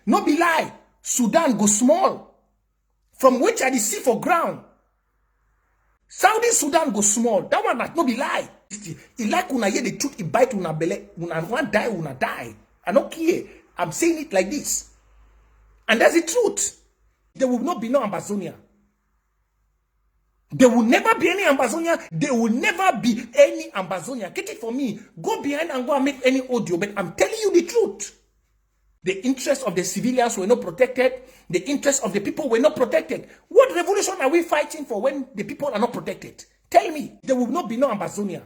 No be lie. Sudan go small. From which I see for ground. Saudi Sudan go small. That one not be lie. It like una hear the truth, it bite una belly. Una want die, una die. I don't care. I'm saying it like this. And that's the truth. There will not be no Ambazonia. There will never be any Ambazonia. There will never be any Ambazonia. Get it for me. Go behind and go and make any audio. But I'm telling you the truth. The interests of the civilians were not protected. The interests of the people were not protected. What revolution are we fighting for when the people are not protected? Tell me. There will not be no Ambazonia.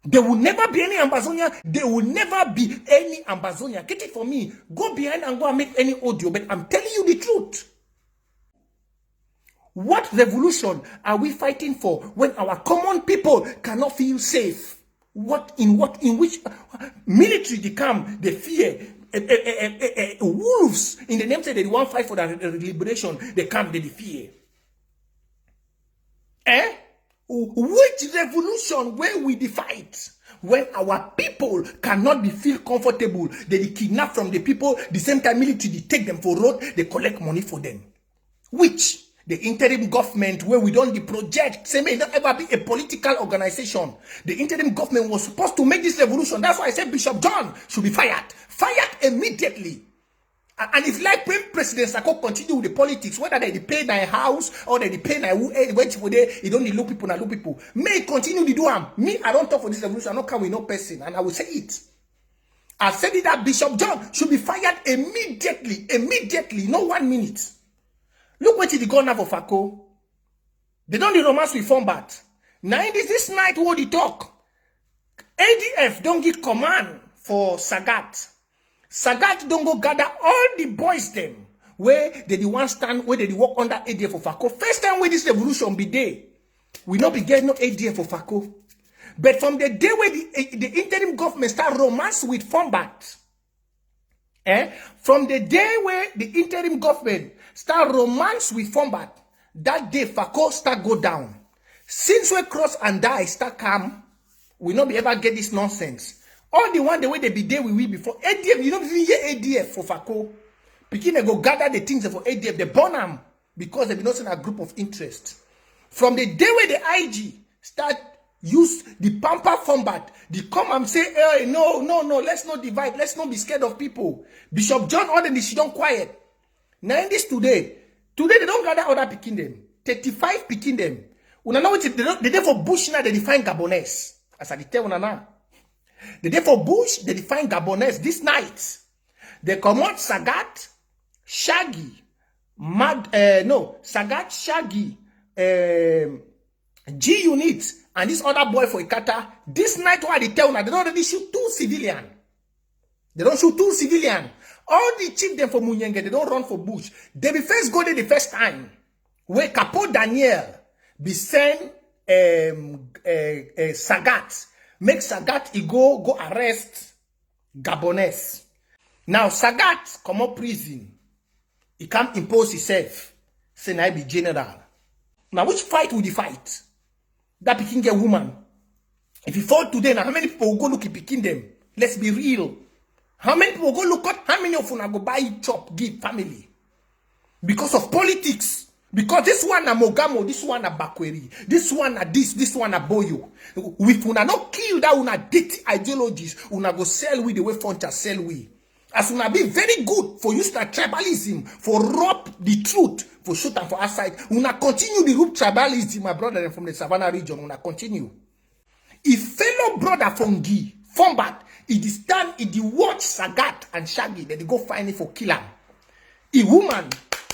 There will never be any Ambazonia. There will never be any Ambazonia. Get it for me. Go behind and go and make any audio. But I'm telling you the truth. What revolution are we fighting for when our common people cannot feel safe? In which military they come, they fear wolves in the name say they want fight for their liberation. They come, they fear. Which revolution where we fight when our people cannot be feel comfortable? They kidnap from the people. The same time military they take them for road. They collect money for them. Which? The interim government where we don't the project, say may not ever be a political organization. The interim government was supposed to make this revolution. That's why I said Bishop John should be fired. Fired immediately. And if like when President Sako continue with the politics, whether they pay their house or they pay their wait for they don't look people and look people. May continue to do them. Me, I don't talk for this revolution. I don't come with no person. And I will say it. I said it that Bishop John should be fired immediately. Immediately. No 1 minute. Look what they gone now for Fako. They don't do romance with Fombat. Now this night what they talk. ADF don't give command for Sagat. Sagat don't go gather all the boys them where they want stand, where they walk under ADF for Fako. First time where this revolution be there, we not be getting no ADF for Fako. But from the day where the interim government start romance with Fombat, from the day where the interim government start romance with Fombat, that day Fako start go down. Since we cross and die start come, we not be ever get this nonsense. All the one the way they be there with we before ADF, you don't even hear ADF for Fako. Begin to go gather the things for ADF, they burn them because they be not in a group of interest. From the day where the IG start use the pamper Fombat, they come and say, hey, no, let's not divide, let's not be scared of people. Bishop John ordered this, she don't quiet. Now in this today they don't gather other picking them. 35 picking them. Una know what they dey for Bush now, they define Gabonese. As I tell una now. The day for Bush, they define Gabonese this night. They come out Sagat, Shaggy, Sagat, Shaggy, G Unit, and this other boy for Ikata. This night what they tell una, they don't already shoot 2 civilian. They don't shoot 2 civilian. All the chief them for Munyenge, they don't run for Bush. They be first go there the first time. Where Capo Daniel be send Sagat. Make Sagat he go arrest Gabonese. Now Sagat come up prison. He can't impose himself. Say I be general. Now which fight will he fight? That picking get woman. If he fall today, now how many people will go look at picking them? Let's be real. How many people go look at how many of you go buy chop, give family? Because of politics. Because this one a Mogamo, this one a Bakweri, this one a this one a Boyo. If una not kill that una dirty ideologies, una go sell we the way Fonta sell we. As una be very good for use that tribalism, for rob the truth, for shoot and for outside. Una continue the root tribalism, my brother from the Savannah region, una continue. If fellow brother from Fombat, it is stand, it watch Sagat and Shaggy, that they go find it for killer. A woman,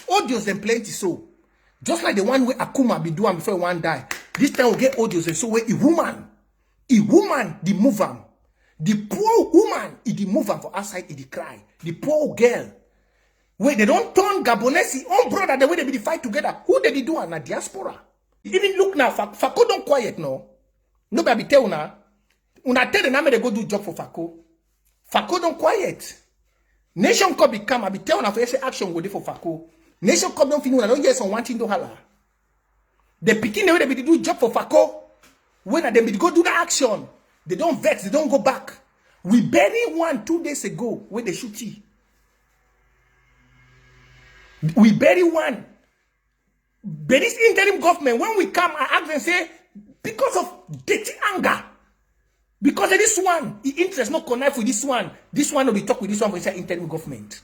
audios and plenty so. Just like the one where Akuma be doing before one die. This time we get audios and so where a woman, the move am. The poor woman, the move am for outside, the cry. The poor girl. Where they don't turn Gabonese, own brother, the way they be fight together. Who did they do in a diaspora? Even look now, Fako don't quiet no. Nobody tell now. Una tell the name they go do job for Fako. Fako don't quiet. Nation Cup become, I be tell una for say action go there for Fako. Nation Cup don't finish, I don't hear some wanting to holla. They picking the way they be do job for Fako. When they be go do the action, they don't vex, they don't go back. We buried one 2 days ago where they shoot you. We bury one. But this interim government, when we come, I ask them, say, because of dirty anger, because of this one, the interest not connect with this one will be talk with this one when say interim government.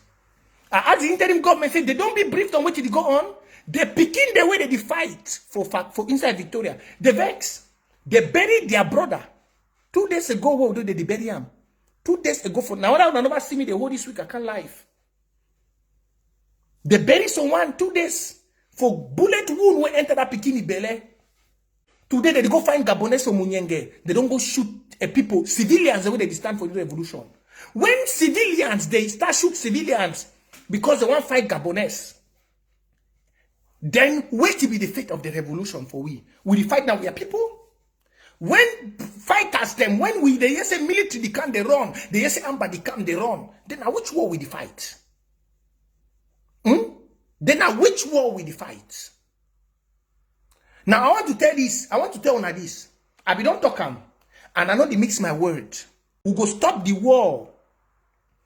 I ask the interim government, say, they don't be briefed on what they go on. They picking the way they fight for inside Victoria. They vex. They buried their brother. 2 days ago, what did they bury him? 2 days ago, for now, I never see me the whole this week, I can't live. They bury someone 2 days for bullet wound when enter that bikini belly. Today they go find Gabonese or Munyenge. They don't go shoot people, civilians, the way they stand for the revolution. When civilians, they start shoot civilians because they want to fight Gabonese, then wait to be the fate of the revolution for we. We fight now, we are people. When fighters them, when they say military, they come, they run. They say Amba, they come, they run. Then now which war we the fight? Then now which war we the fight? Now I want to tell this. I want to tell on this. I be don't talk and I know they mix my word. We go stop the war.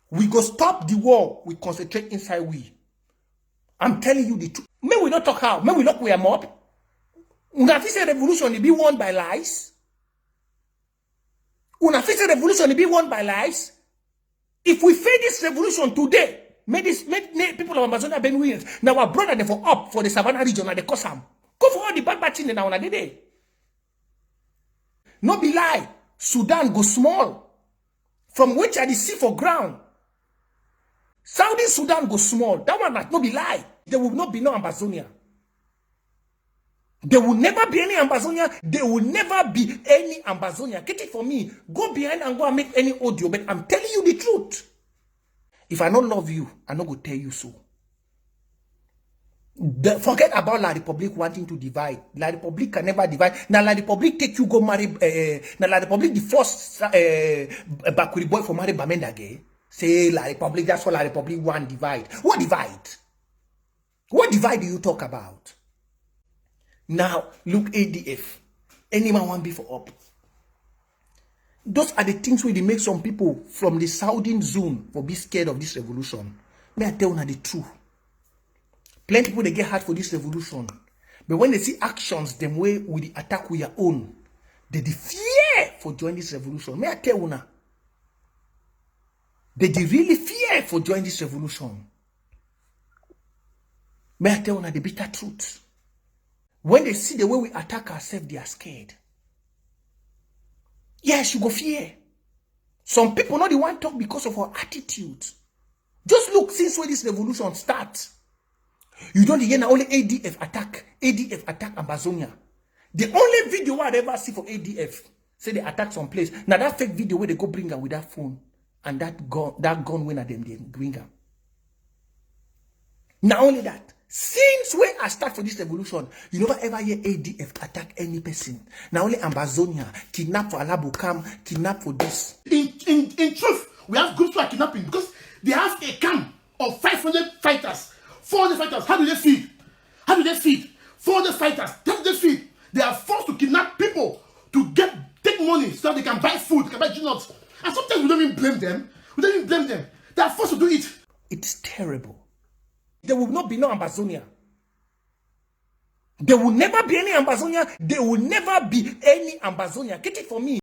We go stop the war. We concentrate inside we. I'm telling you the truth. May we not talk how. May we lock we am up. Una fix a revolution to be won by lies. Una fix a revolution to be won by lies. If we fail this revolution today, may people of Ambazonia Ben Williams. Now our brother they for up for the Savannah region and the Kosam. Go for all the bad things now on a day. No be lie. Sudan go small. From which I see for ground. Saudi Sudan go small. That one not be lie. There will not be no Ambazonia. There will never be any Ambazonia. There will never be any Ambazonia. Get it for me. Go behind and go and make any audio. But I'm telling you the truth. If I don't love you, I not go tell you so. Forget about La Republic wanting to divide. La Republic can never divide. Now La Republic take you go marry. Now La Republic the first Bakuri boy for marry Bamendage. Say La Republic. That's what La Republic want divide. What divide? What divide do you talk about? Now look ADF. Anyone want be for up? Those are the things where they make some people from the southern zone for be scared of this revolution. May I tell you the truth? Plenty people they get hard for this revolution. But when they see actions, them way with the attack with your own, they fear for joining this revolution. May I tell you now? They really fear for joining this revolution. May I tell you now the bitter truth? When they see the way we attack ourselves, they are scared. Yes, you go fear. Some people not the one talk because of our attitude. Just look since when this revolution starts. You don't hear now only ADF attack Ambazonia. The only video I ever see for ADF say they attack some place. Now that fake video where they go bring her with that phone and that gun when them they bring her. Not only that, since when I start for this revolution, you never ever hear ADF attack any person. Now only Ambazonia kidnap for Alabukam, kidnap for this. In truth, we have groups who are kidnapping because they have a camp of 500 fighters. 400 fighters, how do they feed? How do they feed? 400 fighters, how do they feed? They are forced to kidnap people to take money so that they can buy food, they can buy donuts. And sometimes we don't even blame them. We don't even blame them. They are forced to do it. It's terrible. There will not be no Ambazonia. There will never be any Ambazonia. There will never be any Ambazonia. Get it for me.